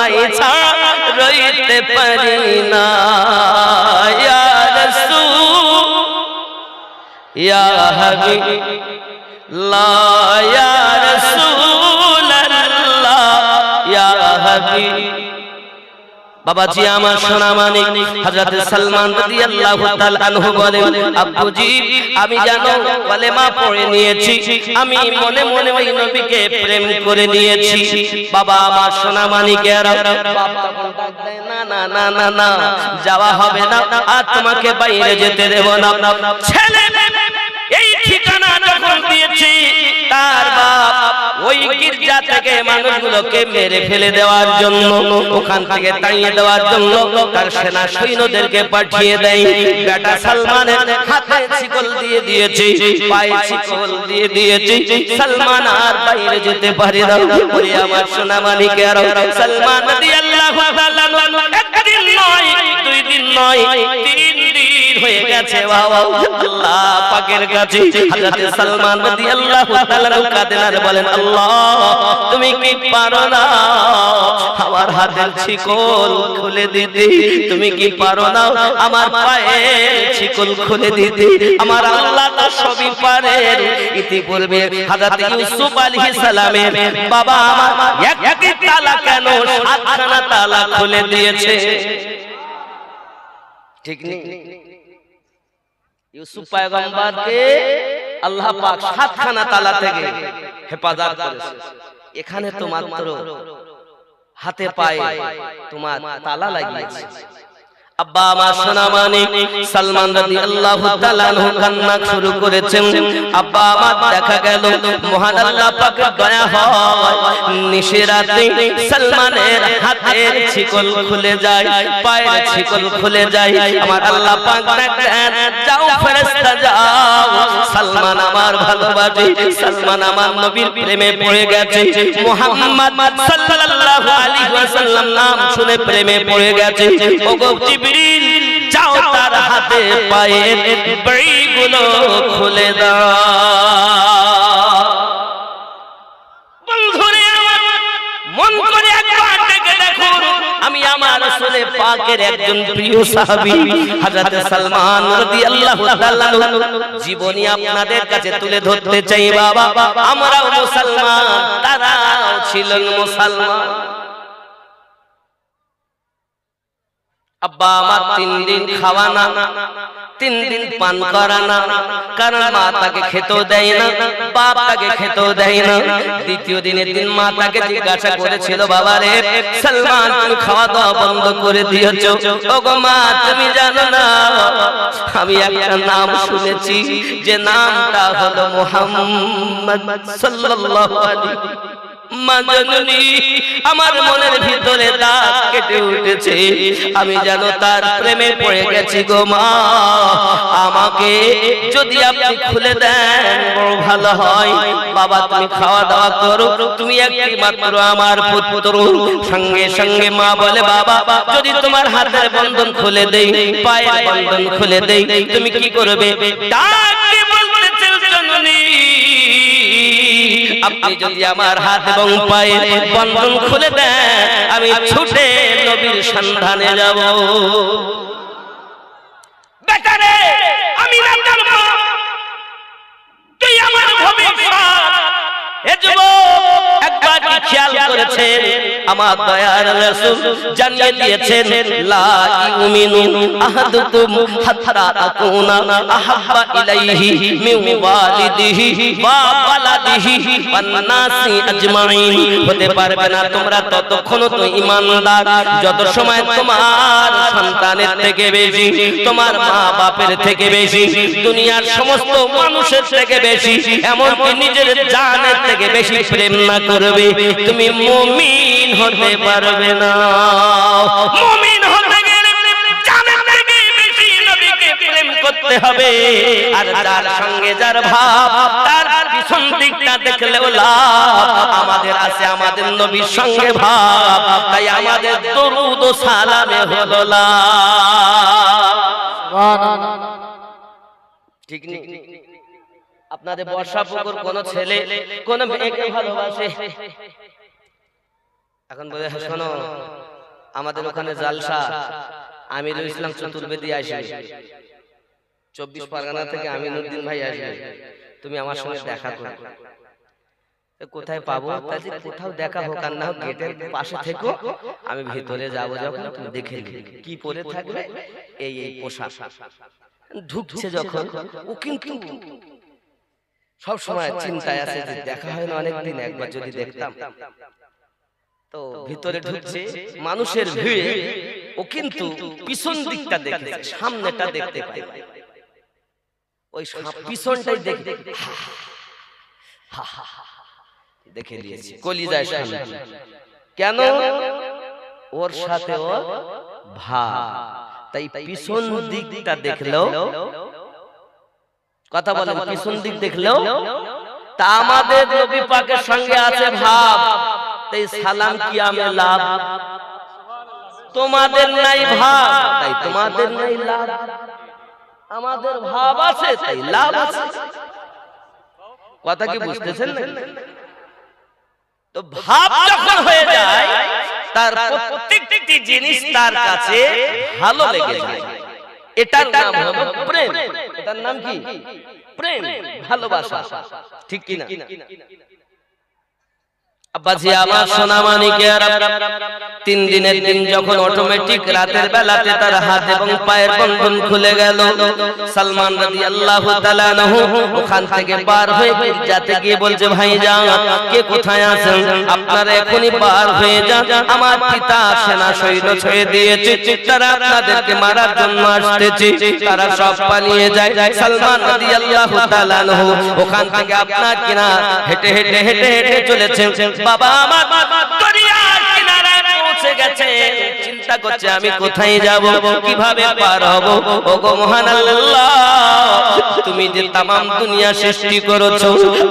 তোমায় ছাড়া রইতে পারি না ইয়া রাসূল ইয়া হাবিবাল্লাহ ইয়া রাসূলুল্লাহ ইয়া হাবিব। বাবাজি আমার সোনা মানিক হযরত সালমান রাদিয়াল্লাহু তাআলা আনহু বলেন, আব্বুজি আমি জানো কলেমা পড়ে নিয়েছি, আমি মনে মনে ওই নবীকে প্রেম করে নিয়েছি। বাবা আমার সোনা মানিকেরা, বাপ তখন ডাক দেয়, না না না না না, যাওয়া হবে না, আর তোমাকে বাইরে যেতে দেব না। ছেলে এই ঠিকানা যখন দিয়েছি, তার বাপ ওই গির্জা থেকে মানুষগুলোকে মেরে ফেলে দেওয়ার জন্য, ওখান থেকে তাড়িয়ে দেওয়ার জন্য তার সেনা সৈন্যদেরকে পাঠিয়ে দেয়। বেটা সালমানের হাতে শিকল দিয়ে দিয়েছে, পায়ে শিকল দিয়ে দিয়েছে, সালমান আর বাইরে যেতে পারে না। ওরে আমার সোনা মানিকেরা, সালমান রাদিয়াল্লাহু তাআলা একদিন নয়, দুই দিন নয়, তিন দিন হয়ে গেছে বাবা আল্লাহ পাকের কাছে। হযরত সালমান রাদিয়াল্লাহু তাআলা কাঁদেন আর বলেন, আল্লাহ তুমি কি পারো না আমার হাতের শিকল খুলে দিতে? তুমি কি পারো না আমার পায়ের শিকল খুলে দিতে? আমার আল্লাহ তো সবই পারেন। ইতিপূর্বে হযরত ইউসুফ আলাইহিস সালামের বাবা আমার একটি তালা কেন সাতখানা তালা খুলে দিয়েছে, ঠিক নেই? ইউসুফ পয়গম্বরকে আল্লাহ পাক সাতখানা তালা থেকে হেফাজত করেছে। এখানে তো মাত্র হাতে পায়ে তোমার তালা লাগিয়েছে। আব্বা আমার সোনা মানিক সালমান রাদিয়াল্লাহু তাআলা আনহু কান্না শুরু করেছেন। আব্বা আমার দেখা গেল মহান আল্লাহ পাকের দয়া হয়, নিশিরাতে সালমানের হাতের শিকল খুলে যায়, পায়ের শিকল খুলে যায়। আমার আল্লাহ পাক ডাকেন, যাও ফেরেশতা যাও, সালমান আমার ভালোবাসে, সালমান আমার নবীর প্রেমে পড়ে গেছে, মুহাম্মদ সাল্লাল্লাহু আলাইহি ওয়াসাল্লাম নাম শুনে প্রেমে পড়ে গেছে। ওগো জিবরিল, যাও তার হাতে পায়ের বেড়িগুলো খুলে দাও। বন্ধুরে মন করে একবার দেখে দেখুন, আমি আমার রাসূল পাকের একজন প্রিয় সাহাবী হযরত সালমান রাদিয়াল্লাহু তাআলা জীবনী আপনাদের কাছে তুলে ধরতে চাই। বাবা আমরাও মুসলমান, তারাও ছিলেন মুসলমান। আব্বা আমার 3 দিন খাওয়া না, 3 দিন পান করা না, কারণ মা তাকে খেতেও দেয় না, বাপ তাকে খেতেও দেয় না। দ্বিতীয় দিনের দিন মা তাকে জিজ্ঞাসা করেছিল, বাবা রে সালমান তুমি খাওয়া দাওয়া বন্ধ করে দিয়েছো, ওগো মা তুমি জানো না আমি একটা নাম শুনেছি, যে নামটা হলো মুহাম্মদ সাল্লাল্লাহু আলাইহি। মা জননী, আমার মনের ভিতরে দাগ কেটে উঠেছে, আমি যেন তার প্রেমে পড়ে গেছি গো মা। আমাকে যদি আপনি খুলে দেন বড় ভালো হয়। বাবা তুমি খাওয়া দাওয়া করো, তুমি একটি মাত্র আমার পুত্র। সঙ্গে সঙ্গে মা বলে, বাবা যদি তোমার হাতের বন্ধন খুলে দেই, পায়ের বন্ধন খুলে দেই, তুমি কি করবে? ডাকে বলতেছে, জননী আপনি যদি আমার হাত এবং পায়ের বন্ধন খুলে দেন, আমি ছুটে নবীর সন্ধানে যাব। বেটারে আমি না জানবো তুই আমার ভবিষ্যৎ। এ যুবক একবার কি খেয়াল করেছেন, আমার দয়ার রাসূল জানিয়ে দিয়েছেন, লা ইউমিনু আহাদুকুম হাত্তা আকুনা আহাব্বা ইলাইহি মিন ওয়ালিদিহি ওয়া ওয়ালাদিহি ওয়ান নাসি আজমাইন। হতে পারবে না তোমরা ততক্ষণ তো ঈমানদার যত সময় তোমার সন্তানের থেকে বেশি, তোমার মা বাপের থেকে বেশি, দুনিয়ার সমস্ত মানুষের থেকে বেশি, এমনকি নিজের জানের থেকে বেশি প্রেম না করবে, তুমি মুমিন হতে পারবে না। মুমিন হতে গেলে জানের থেকে বেশি নবীকে প্রেম করতে হবে। আর যার সঙ্গে যার ভাব, তার পিছন দিকটা দেখলেও লাভ। আমাদের আছে আমাদের নবীর সঙ্গে ভাব, তাই আমাদের দরুদ ও সালামে হলো লাভ। সুবহানাল্লাহ, ঠিক নেই? আপনাদের বর্ষা পুকুর কোন ছেলে কোন মেয়েকে ভালোবাসে? এখন বলে শোনো আমাদের ওখানে জালসা, আমিরুল ইসলাম চতুর্বেদী আসবে, 24 পরগনা থেকে আমিনুদ্দিন ভাই আসবে, তুমি আমার সঙ্গে দেখা করো। কোথায় পাবো? তাহলে কোথাও দেখা হোক আর না হোক গেটের পাশে থেকো, আমি ভিতরে যাবো, যখন তুমি দেখে কি পরে থাকবে, এই এই পোশাক। ঢুকছে যখন ও কিন্তু সব সময় চিন্তায় আছে যে দেখা হয় না অনেকদিন, একবার যদি দেখতাম। তো ভিতরে ঢুকছে, মানুষের ভিড়ে ও কিন্তু পিছন দিকটা দেখেছে, সামনেটা দেখতে পায়, ওই পিছনটাই দেখে দেখে নিয়েছে, কলিজায় শান্তি। কেন? ওর সাথে ওর ভাব, তাই পিছন দিকটা দেখলেও, কথা বলেন, পিছন দিক দেখলেও তা আমাদের নবী পাকের সঙ্গে আছে ভাব, তাই সালাম কি আমি লাভ, তোমাদের নাই ভাব তাই তোমাদের নাই লাভ, আমাদের ভাব আছে তাই লাভ আছে। কথা কি বুঝতেছেন না? তো ভাব যখন হয়ে যায়, তার প্রত্যেকটি জিনিস তার কাছে ভালো লেগে যায়, এটার নাম হলো প্রেম। এটার নাম কি? প্রেম, ভালোবাসা, ঠিক কি না? আব্বাজি আমার সোনা মানিকেরা, 3 দিনের দিন যখন অটোমেটিক রাতের বেলাতে তার হাত এবং পায়ের বন্ধন খুলে গেল, সালমান রাদিয়াল্লাহু তাআলা আনহু ওখান থেকে পার হয়ে যাতে গিয়ে বলছে, ভাইজান কে কোথায় আছেন, আপনারা এখনই পার হয়ে যান, আমার পিতা সেনা সৈন্য ছড়িয়ে দিয়েছে, তারা আপনাদেরকে মারার জন্য আসতেছে, তারা সব পালিয়ে যায়। সালমান রাদিয়াল্লাহু তাআলা আনহু ওখান থেকে আপনার কিনা হেঁটে হেঁটে হেঁটে হেঁটে চলেছেন। বাবা আমার দরিয়ার কিনারায় পৌঁছে গেছে, চিন্তা করছে আমি কোথায় যাব, কিভাবে পার হব। ওগো মহান আল্লাহ, তুমি যে তামাম দুনিয়া সৃষ্টি করেছো,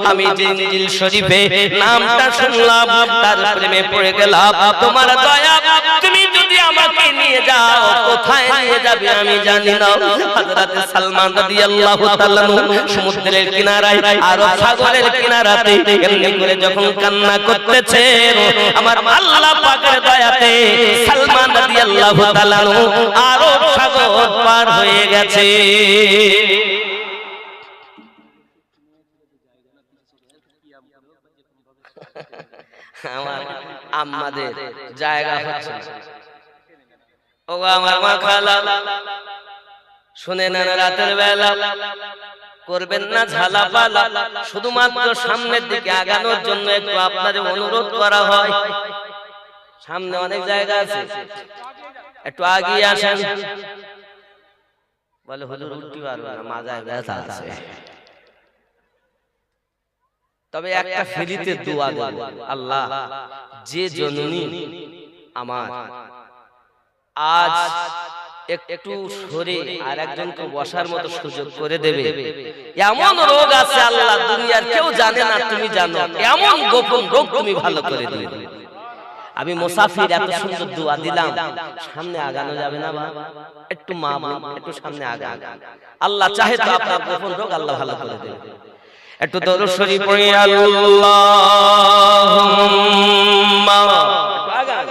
আমি যে ইনজিল শরীফে নামটা শুনলাম, তার প্রেমে পড়ে গেলাম, তোমার দয়া, তুমি যদি আমাকে নিয়ে যাও, কোথায় নিয়ে যাবে আমি জানি না। হযরত সালমান রাদিয়াল্লাহু তাআলা সমুদ্রের কিনারায়, আরব সাগরের কিনারাতে এমনি করে যখন কান্না করতেছে, আমার আল্লাহ পাকের দয়াতে সালমান রাদিয়াল্লাহু তাআলা আরব সাগর পার হয়ে গেছে। আমার আমাদের জায়গা হচ্ছে, ও আমার মা খালা শুনে নেন, রাতের বেলা করবেন না ঝালাপালা, শুধুমাত্র সামনের দিকে আগানোর জন্য একটু আপনাদের অনুরোধ করা হয়। সামনে অনেক জায়গা আছে, একটু আগিয়ে আসেন। বলে হুজুর উঠতে পারবো না, মাজায় ব্যথা আছে। তবে একটা ফ্রিতে দোয়া দেব, আল্লাহ যে জননী আমার আজ একটু সরে আর একজনকে বসার মতো সুযোগ করে দেবে, এমন রোগ আছে আল্লাহ দুনিয়ার কেউ জানে না, তুমি জানো, এমন গোপন রোগ তুমি ভালো করে দিবে। আমি মুসাফির, এত সুন্দর দোয়া দিলাম, সামনে আগানো যাবে না? বা একটু মা একটু সামনে আগান, আল্লাহ চাহে তো আপনার গোপন রোগ আল্লাহ ভালো করে দেবে। একটু দরুদ শরীফ পড়ি, আল্লাহুম্মা আগান।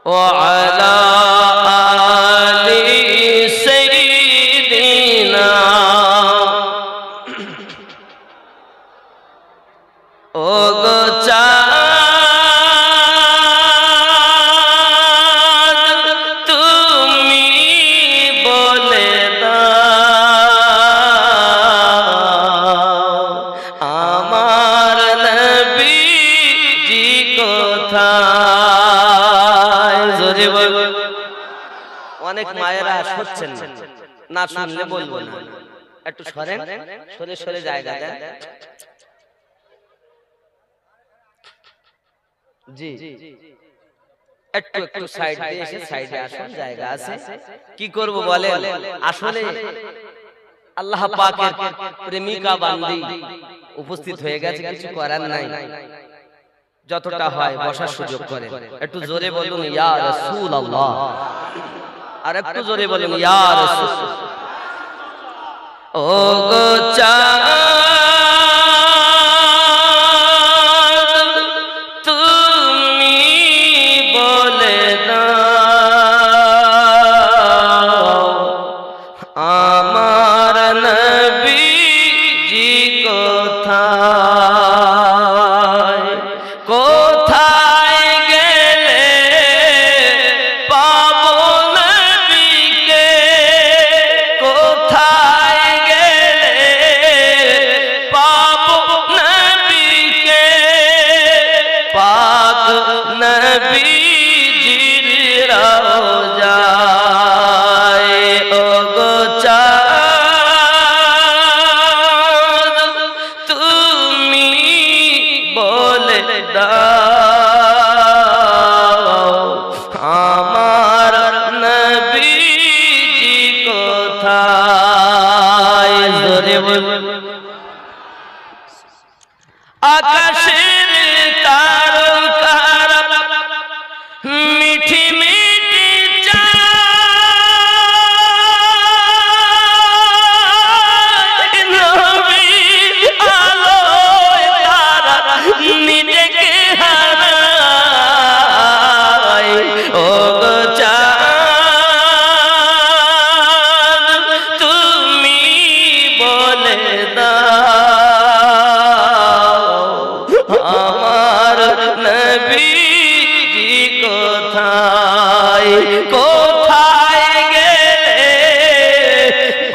وعلى آل سيدنا ওগো চাঁদ তুমি বলে দাও আমার নবীজি কোথায়। জোরে বল। অনেক মায়েরা শুনছেন না, শুনলে বলবো না, একটু সরেন, সরে সরে জায়গা দেন। জি একটু একটু সাইড দিয়ে এসে সাইডে আসুন, জায়গা আছে। কি করব বলেন, আসলে আল্লাহ পাকের প্রেমিকা বান্দি উপস্থিত হয়ে গেছে, কিছু করার নাই, যতটা হয় বসার সুযোগ করে। একটু জোরে বলুন ইয়া রাসূলুল্লাহ, আর একটু জোরে বলুন ইয়া রাসূল। ও গো চাঁদ তুমি বলে দাও আমার নবীজি কোথায় কোথায় গেলে পাবো নবীকে কোথায় গেলে পাবো নবীকে পাক নবীজির রওজায় ও গো চাঁদ তুমি বলে দাও আমার নবীজি কোথায় জোরে বল আকাশের তারকারা মিঠি মিঠি চাঁদ নবীর আলোয় তারা নিজেকে হারায় ও গো চাঁদ তুমি বলে দাও আমার নবীজি কোথায় কোথায় গেলে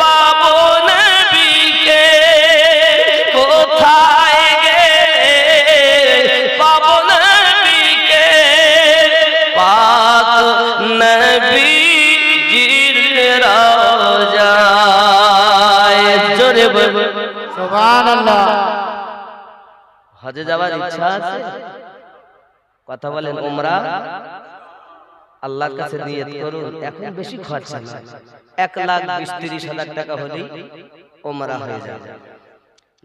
পাবো নবীকে কোথায় গেলে পাবো নবীকে পাক নবীজির রওজায় জোরে বল সুবহানাল্লাহ। হজে যাওয়ার ইচ্ছা আছে কথা বলেন উমরা আল্লাহর কাছে নিয়ত করুন এখন বেশি খরচা না 1,20,30,000 টাকা হলেই উমরা হয়ে যাবে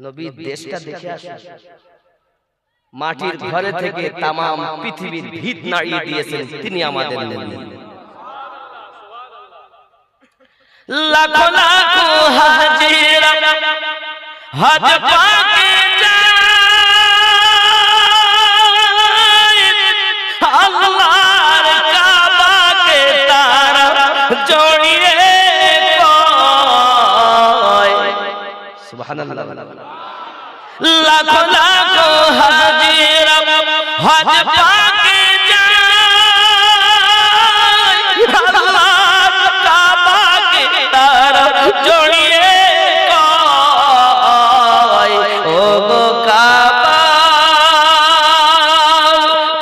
নবীর দেশটা দেখে আসুন মাটির ঘরে থেকে তামাম পৃথিবীর ভিত নাড়িয়ে দিয়েছেন তিনি আমাদের নবী লাখো লাখো হাজিরা হজ পাকে আল্লাহর কাবাকে তারা জড়িয়ে কয় সুবহানাল্লাহ লাখো লাখো হাজিরা হজ পাকে যায় আল্লাহর কাবাকে তারা জড়িয়ে কয় ও গো কাবা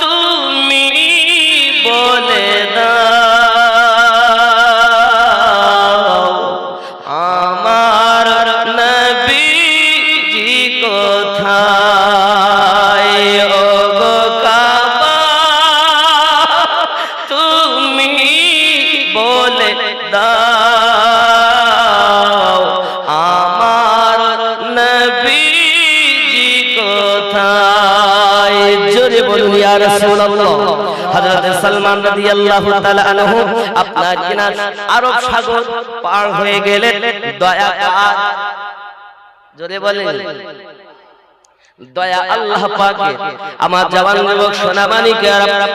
তুমি বলে দাও আমার নবীজি কোথায় ও গো কাবা তুমি বলে দাও আমার নবীজি কোথায় জোরে বলুন ইয়া রাসূলুল্লাহ হযরত সালমান রাদিয়াল্লাহু তাআলা আনহু আপনার কিনা আরব সাগর পার হয়ে গেলেন দয়া পাক জোরে বলেন দয়া আল্লাহ পাকের আমার জওয়ান যুবক সোনামানিকে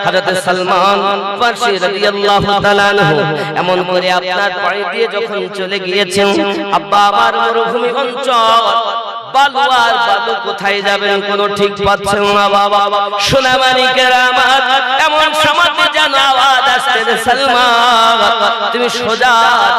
হযরত সালমান ফারসি রাদিয়াল্লাহু তাআলা আনহু এমন করে আপনার পাড়ি দিয়ে যখন চলে গিয়েছেন আব্বা আমার মরুভূমি অঞ্চল বালু আর বালু কোথায় যাবেন কোনো ঠিক পাচ্ছেন না বাবা সোনামানিকের আমার এমন সমাজে যেন আওয়াজ আসছে সালমান তুমি সোজা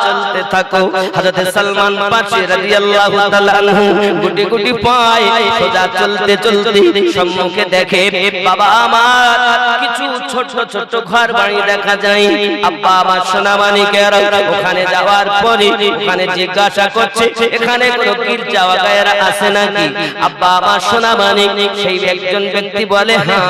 চলতে থাকো হযরত সালমান ফারসি রাদিয়াল্লাহু তাআলা আনহু গুটি গুটি পায় সোজা চলতে চলতে সম্মুখে দেখে বাবা আমার কিছু ছোট ছোট ঘর বাড়ি দেখা যায় আব্বা আমার সোনামানিকের ওখানে যাওয়ার পরে ওখানে জিজ্ঞাসা করছে এখানে কোনো গির্জা গায়রা আছে আছে নাকি? আব্বা আমার সোনা মানিক সেই একজন ব্যক্তি বলে হ্যাঁ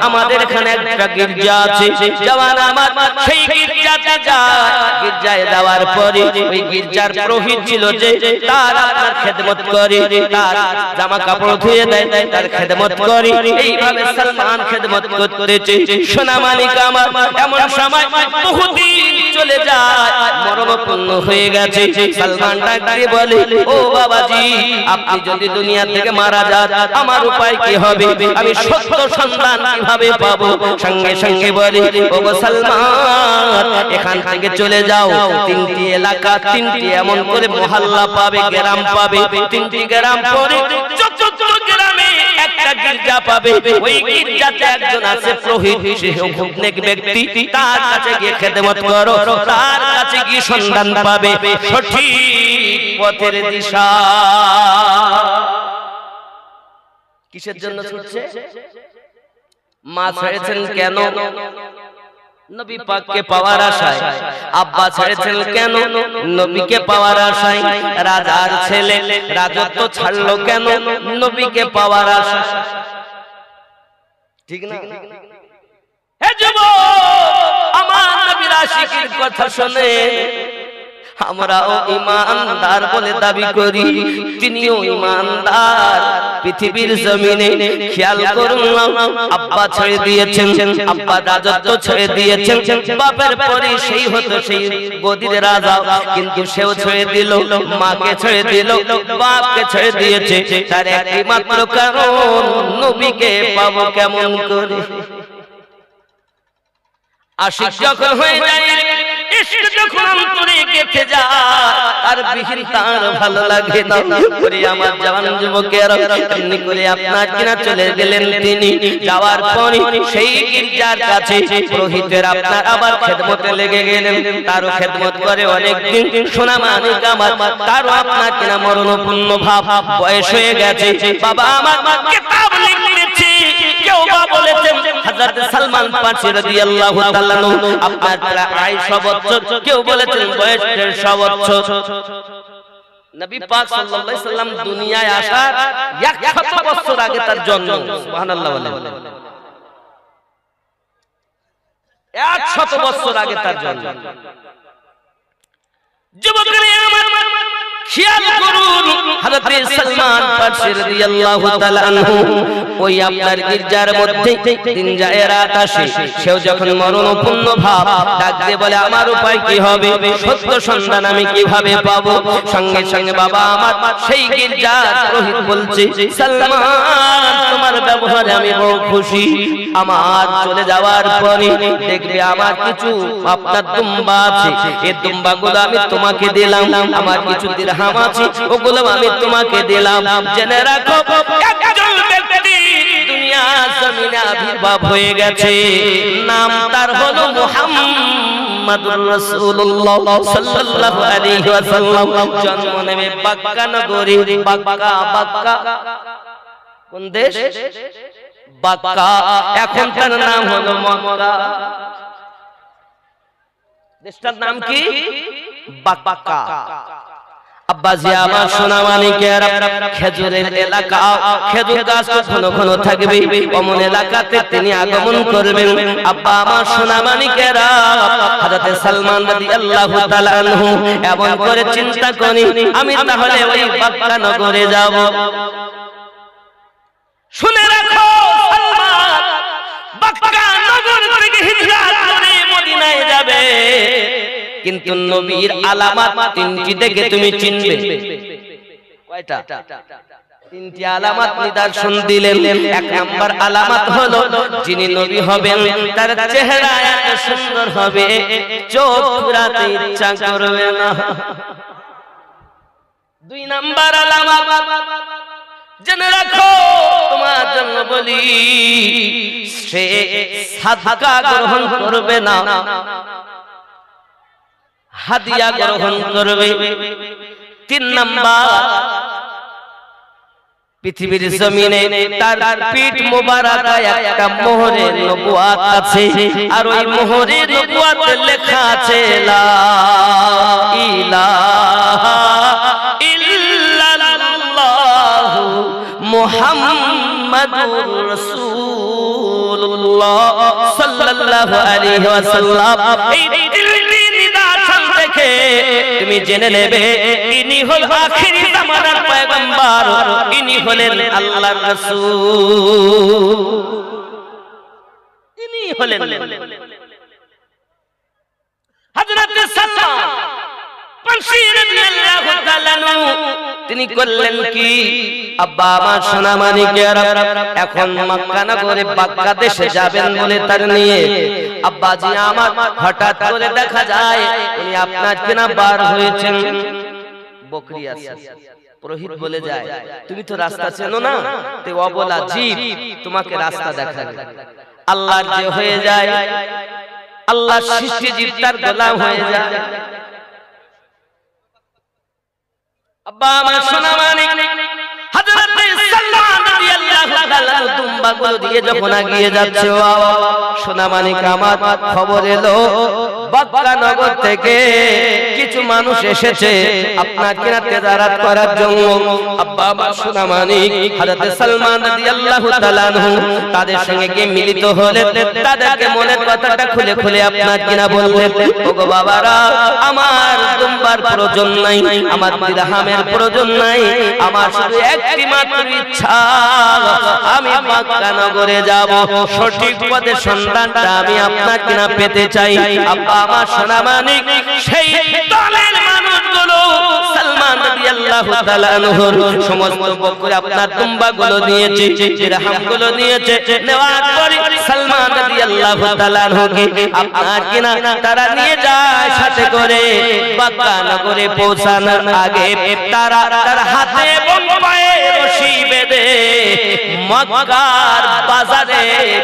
আমাদের এখানে একটা গির্জা আছে। জওয়ান আমার সেই গির্জাতে যায়, গির্জায় যাওয়ার পরে ওই গির্জার পুরোহিত ছিল যে তার আপনার খেদমত করে, তার জামা কাপড় ধুয়ে দেয়, তার খেদমত করে। এইভাবে সালমান খেদমত করতেছে। সোনা মানিক আমার এমন সময় বহুদিন চলে যায়, মরণাপন্ন হয়ে গেছে। সালমান ডাক দিয়ে বলে ও বাবাজি, আপনি যদি দুনিয়া থেকে মারা যান আমার উপায় কি হবে? আমি সত্য সন্তান কিভাবে পাবো? সঙ্গে সঙ্গে বলে ও সালমান, এখান থেকে চলে যাও, তিনটি এলাকা, তিনটি এমন করে মহল্লা পাবে, গ্রাম পাবে। তিনটি গ্রাম পরে যত গ্রামে একটা গির্জা পাবে। ওই গির্জাতে একজন আছে পুরোহিত, সে নেক ব্যক্তি। তার কাছে গিয়ে খেদমত করো, তার কাছে গিয়ে সন্ধান পাবে সঠিক পথের দিশা। কিসের জন্য ছুটছে? মা ছেড়েছেন কেন? নবী পাককে পাওয়ার আশায়। আব্বা ছেড়েছেন কেন? নবীকে পাওয়ার আশায়। রাজার ছেলে রাজত্ব ছাড়লো কেন? নবীকে পাওয়ার আশায়। ঠিক না? হে যুবক, আমার নবীর আশিকের কথা শুনে আমরাও ঈমানদার বলে দাবি করি, তিনিও ঈমানদার। পৃথিবীর জমিনে খেয়াল করুন, আব্বা ছেড়ে দিয়েছেন, আব্বা রাজত্ব ছেড়ে দিয়েছেন। বাপের পরে সেই হতো সেই গদির রাজা, কিন্তু সেও ছেড়ে দিল, মাকে ছেড়ে দিল, বাপকে ছেড়ে দিয়েছে। তার একটি মাত্র কারণ, নবীকে পাবো কেমন করে? আশিক যখন হয়ে যায়, ইশক যখন অন্তরে গেঁথে যায়, আর বিহীন তার ভালো লাগে না। করে আমার জওয়ান যুবকেরা এমনি করে আপনার কিনা চলে গেলেন তিনি। যাওয়ার পরে সেই গির্জার কাছে পুরোহিতের আপনার আবার খেদমতে লেগে গেলেন। তারও খেদমত করে অনেকদিন। সোনা মানিক আমার, তারও আপনার কিনা মরণপূর্ণ ভাব, বয়স হয়ে গেছে। বাবা আমার কিতাব লিখতেছে, কেউ বা বলেছেন হযরত সালমান ফারসি রাদিয়াল্লাহু তাআলা আপনার প্রায় 100 বছর, কেউ বলেছেন বয়স 150 বছর। নবী পাক সাল্লাল্লাহু আলাইহি সাল্লাম দুনিয়ায় আসার 100 বছর আগে তার জন্ম। সুবহানাল্লাহ বলেন। 100 বছর আগে তার জন্ম। যুবকেরা আমার খেয়াল করুন, হযরত সালমান ফারসি রাদিয়াল্লাহু তাআলা আনহু ওই আপনার গির্জার মধ্যে দিন যায় রাত আসে। সেও যখন মরণপূর্ণ ভাব, ডাক দিয়ে বলে আমার উপায় কি হবে? সত্য সন্ধান আমি কিভাবে পাবো? সঙ্গে সঙ্গে বাবা আমার সেই গির্জার পুরোহিত বলছে সালমান, তোমার ব্যবহারে আমি বড় খুশি। আমার চলে যাওয়ার পরে দেখবে আমার কিছু আপনার দুম্বা আছে, এই দুম্বাগুলো আমি তোমাকে দিলাম। আমার কিছু দিরহাম আছে, ওগুলো আমি তোমাকে দিলাম। জেনে রাখো একজন ব্যক্তি দুনিয়া জমিনে আবির্ভাব হয়ে গেছে, নাম তার হলো মুহাম্মাদুর রাসূলুল্লাহ সাল্লাল্লাহু আলাইহি ওয়াসাল্লাম। জন্ম নেবে বাক্কা নগরী। বাক্কা কোন দেশ? বাক্কা। এখন তার নাম হলো মক্কা। দেশটার নাম কি? বাক্কা। আব্বাজি আমার সোনা মানিকেরা, খেজুরের এলাকা, খেজুর গাছ ঘন ঘন থাকবে, অমন এলাকাতে তিনি আগমন করবেন। আব্বা আমার সোনা মানিকেরা, হযরত সালমান রাদিয়াল্লাহু তাআলা আনহু এমন করে চিন্তা করি, আমি তাহলে ওই বাক্কা নগরে যাব। শুনে রাখো, সালমান বাক্কা নগর থেকে হিজরত করে মদিনায় যাবে। কিন্তু নবীর আলামত তিনটি দেখে তুমি চিনবে। কয়টা? তিনটি আলামত নিদর্শন দিলেন। এক নাম্বার আলামত হলো যিনি নবী হবেন তার চেহারা এত সুন্দর হবে, চোখ ফেরাতে ইচ্ছা করবে না। দুই নাম্বার আলামত জেনে রাখো, তোমার জন্য বলি, সে সাদকা গ্রহণ করবে না, হাদিয়া গ্রহণ করবে। তিন নাম্বার, পৃথিবীর জমিনে তার পিঠ মোবারকায় একটা মোহরে নবুয়াত আছে, আর ওই মোহরে নবুয়াতে লেখা আছে লা ইলাহা ইল্লাল্লাহু মুহাম্মাদুর রাসূলুল্লাহ সাল্লাল্লাহু আলাইহি ওয়াসাল্লাম। এই তিনটি নিদর্শন দেখে তুমি জেনে নেবে ইনি হল আখিরি জামানার পয়গম্বর, ইনি হলেন আল্লাহর রাসূল, ইনি হলেন হযরত সালমান ফারসি রাদিয়াল্লাহু তাআলা আনহু। তিনি করলেন কি, আব্বা আমার সোনা মানিকেরা এখন মক্কা নগরে বাক্কা দেশে যাবেন বলে তার নিয়ে আব্বাজি আমার হঠাৎ করে দেখা যায় উনি আপনার কেনা বার হয়েছেন, বকরি আছে। পুরোহিত বলে যায় তুমি তো রাস্তা চেনো না, তে অবলা জীব তোমাকে রাস্তা দেখাবে। আল্লাহর যে হয়ে যায়, আল্লাহ সৃষ্টি জীব তার গোলাম হয়ে যায়। আব্বা আমার সোনা মানিক হযরত সালমান রাদিয়াল্লাহু তাআলা দুম্বাগুলো দিয়ে যখন এগিয়ে যাচ্ছে, সোনা মানিক আমার খবর এলো বাক্কা নগর থেকে কিছু মানুষ এসেছে আপনার কিনা তেজারাত করার জন্য। আব্বা আমার সোনা মানিক হযরত সালমান রাদিয়াল্লাহু তাআলা আনহু তাদের সঙ্গে গিয়ে মিলিত হলেন। তাদেরকে মনের কথাটা খুলে খুলে আপনার কিনা বললেন, ওগো বাবারা, আমার দুম্বার প্রয়োজন নাই, আমার দিরহামের প্রয়োজন নাই, আমার শুধু একটি মাত্র ইচ্ছা, আমি বাক্কা নগরে যাব, সঠিক পথের সন্ধানটা আমি আপনার কিনা পেতে চাই। আব্বা আমার সোনা মানিক সেই দলের মানুষগুলো সালমান রাদিয়াল্লাহু তাআলা আনহুর সমস্ত বকরি আপনার দুম্বাগুলো নিয়েছে, দিরহামগুলো নিয়েছে, নেওয়ার পরে সালমান রাদিয়াল্লাহু তাআলা আনহুকে আপনার কিনা তারা নিয়ে যায় সাথে করে। বাক্কা নগরে পৌঁছানোর আগে তারা তার হাতে এবং পায়ে রশি বেঁধে মক্কার বাজারে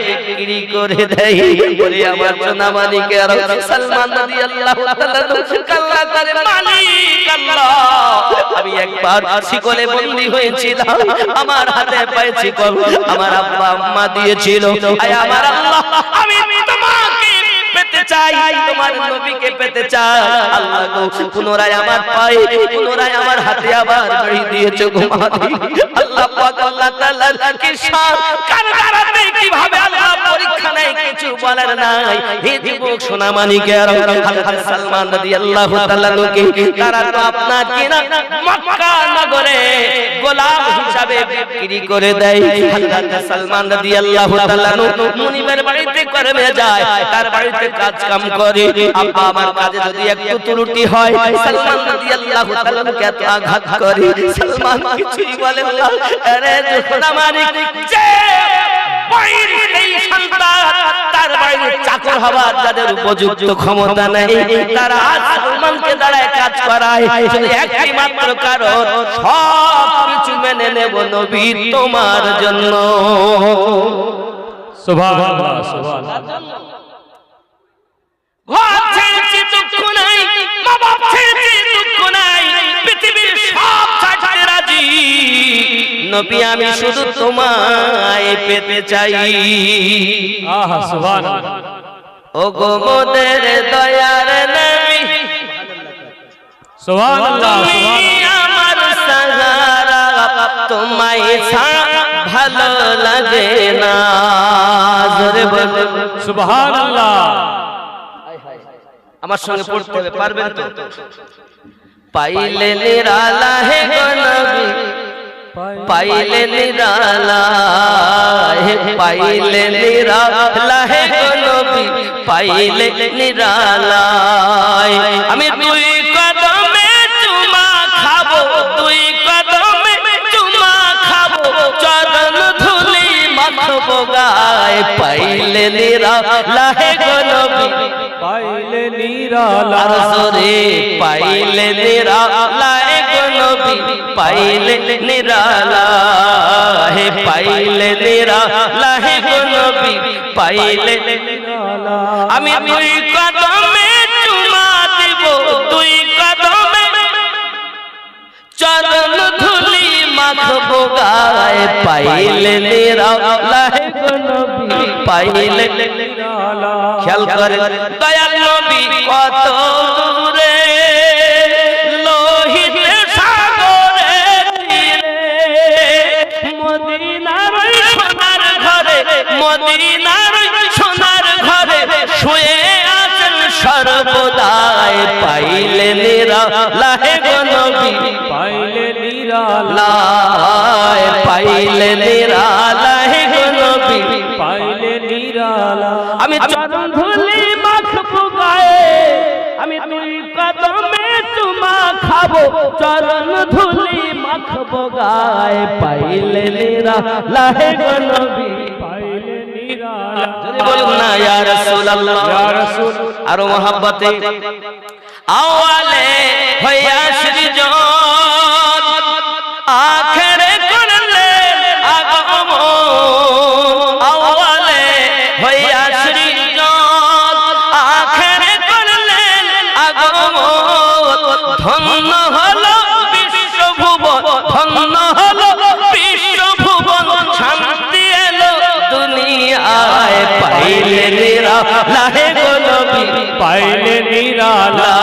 বিক্রি করে দেয়। বলি আমার সোনা মানিকের সালমান রাদিয়াল্লাহু তাআলা কাল্লা করে, মালিক আল্লাহ, আমি একবার শিকলে বন্দী হয়েছিলাম, আমার হাতে পায়ে শিকল আমার আব্বা আম্মা দিয়েছিল। আয় আমার আল্লাহ, আমি তোমাকে পেতে চাই, তোমার নবীকে পেতে চাই। আল্লাহ গো, পুনরায় আমার পায়ে, পুনরায় আমার হাতে আবার বাড়ি দিয়েছো গো মালিক। আল্লাহ পাক আল্লাহ তাআলার কি শান, কারবালাতে কিভাবে আল্লাহ পরীক্ষা নেয় কিছু বলার নাই। হে যুবক সোনা মানিকের হযরত সালমান রাদিয়াল্লাহু তাআলা কে তারা তো আপনার কিনা মক্কা নগরে গোলাম হিসাবে বিক্রি করে দেয়। হযরত সালমান রাদিয়াল্লাহু তাআলা মুনিবের বাড়িতে কর্মে যায়, তার বাড়িতে কাজ কাম করে। আব্বা আমার কাজে যদি একটু ত্রুটি হয়, সালমান রাদিয়াল্লাহু তাআলা কে এত আঘাত করে, সালমান কিছুই বলে না। আরে সোনা মানিক যে বাইর এই সন্তান, তার বাইরে চাকর হবার যাদের উপযুক্ত ক্ষমতা নেই, তারা সালমানকে দ্বারা কাজ করায় শুধু একটি মাত্র কারণ, সব কিছু মেনে নেব নবী তোমার জন্য। সুবহানাল্লাহ, সুবহানাল্লাহ। ঘর ছেড়েছি দুঃখ নাই, মা বাপ ছেড়েছি দুঃখ নাই, পৃথিবীর সব ছাড়তে রাজি, নবী আমি শুধু তোমায় পেতে চাই। আহা, সুবহানাল্লাহ। ওগো মোদের দয়ার নবী, সুবহানাল্লাহ, তুমি আমার সাহারা, তোমায় ছাড়া ভালো লাগে না। জোরে বলো সুবহানাল্লাহ। আমার সঙ্গে পড়তে হবে, পারবেন তো? পাইলে নিরালা হে গো নবী, পাইলে নিরালা হে, পাইলে নিরালা হে গো নবী, পাইলে নিরালা। আমি দুই কদমে চুমা খাবো, দুই কদমে চুমা খাবো, চরণ ধুলি মাখবো গায়ে, পাইলে নিরালা হে গো নবী, পাইলে নিরালা। আর জোরে পাইলে নিরালা হে গো নবী, পাইলে নিরালা হে, পাইলে নিরালা হে গো নবী, পাইলে নিরালা। আমি দুই কদমে চুমা দিব, দুই কদমে চরণ ধুলি মাখবো গায়ে, পাইলে নিরালা হে গো নবী, পাইলে নিরালা। খেয়াল করে দয়াল নবী কত দূরে, লোহিত সাগরে তীরে, পাইলে নিরালায় গো নবী পাইলে নিরালা লাই পাইলে নিরালায় গো নবী পাইলে নিরালা আমি চরণ ধুলি মাখবো গায়ে আমি দুই কদমে চুমা খাবো চরণ ধুলি মাখবো গায়ে পাইলে নিরালায় গো নবী পাইলে নিরালা যদি বলুন না ইয়া রাসূলুল্লাহ ইয়া রাসূল আরো মহব্বতে আওয়ালে হইয়া সৃজন আখেরে করলে আগমন আওয়ালে হইয়া সৃজন আখেরে করলে আগমন ধন্য হলো বিশ্বভুবন ধন্য হলো বিশ্বভুবন শান্তি এলো দুনিয়ায় পাইলে নিরালায় গো নবী পাইলে নিরালা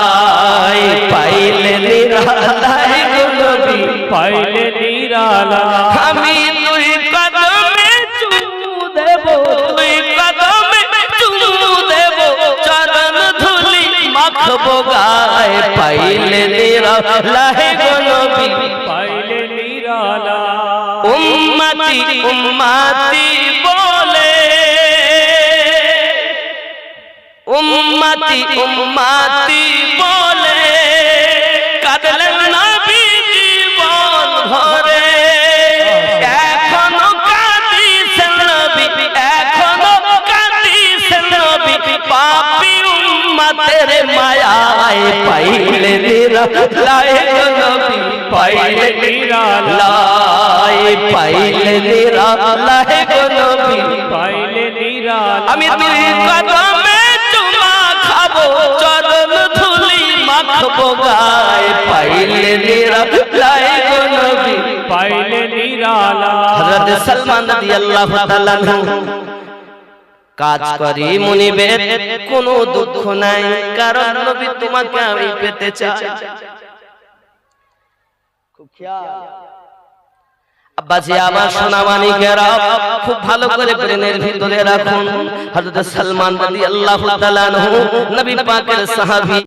লাই পাইলে নিরালায় গো নবী পাইলে নিরালা আমি দুই কদমে চুমু দেব দুই কদমে চুমু দেব চরণ ধুলি মাখবো গায়ে পাইলে নিরালায় গো নবী পাইলে নিরালা উম্মতি উম্মতি বলে উম্মতি উম্মতি বলে কাঁদলেন নবী জীবন ভরে এখনো কাঁদিছেন নবী এখনো কাঁদিছেন নবী পাপী উম্মতের মায়ায় পাইলে নিরালায় গো নবী পাইলে নিরালায় পাইলে নিরালায় গো নবী পাইলে নিরালা আমি দুই কদমে চুমা খাবো চরণ ধুলি মাখবো গায়ে পাইলে নিরালায় গো নবী পাইলে নিরালা হযরত সালমান রাদিয়াল্লাহু তাআলা কাজ করি মুনিবের কোনো দুঃখ নাই কারণ নবী তোমাকে আমি পেতে চাই খুব খেয়াল আব্বাজি আমার সোনা মানিকেরা খুব ভালো করে ব্রেনের ভিতরে রাখুন হযরত সালমান রাদিয়াল্লাহু তাআলা নবী পাকের সাহাবী